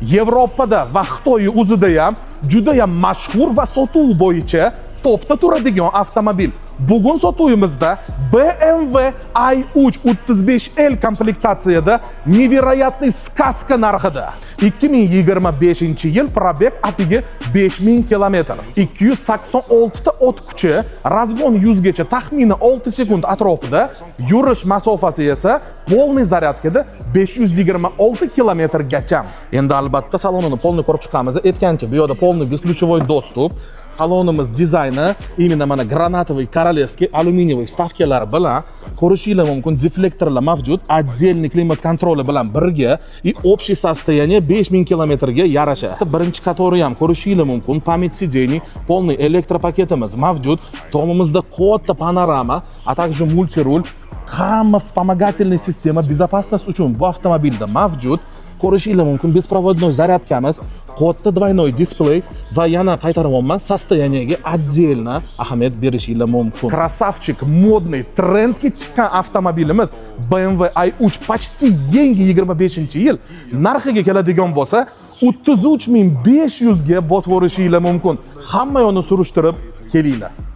Yevropada va Xitoy o'zida ham juda ham mashhur va sotuv bo'yicha topda turadigan avtomobil. Bugun sotuvimizda BMW i3 35L komplektatsiyada neveroятный сказка narxida. 2025-yil probeg atigi 5000 kilometr. 286 ta o't kuchi, razgon 100 gacha taxminan 6 sekund atrofida, yurish masofasi esa polniy zaryadkada 526 kilometrgacha. Endi albatta salonini polniy ko'rib chiqamiz. Aytgancha, bu yerda polniy beskluchevой доступ. Salonimiz dizayni именно mana granatoviy korolevskiy alyuminiy stavkalar bilan ko'rishingiz mumkin. Deflektorlar mavjud, отдельный klimat kontroli bilan birga и общий состояние 5000 kilometrga yarasha. Birinchi katori ham ko'rishingiz mumkin. Pamять сидений, полный elektropaketimiz mavjud. Tomimizda katta panorama, a также multirul. Hamma вспомогательный sistema безопасность uchun bu avtomobilda mavjud. Ko'rishingiz mumkin, беспроводной zaryadkamiz, katta двойной displey va yana qaytaryapman, состояниеga отдельно ahamiyat berishingiz mumkin. Krasavchik, modniy, trendga chiqqan avtomobilimiz BMW i3 почти yangi 25-yil narxiga keladigan bo'lsa, 33500 ga bosib o'rishingiz mumkin. Hamma yo'lni surishtirib kelinglar.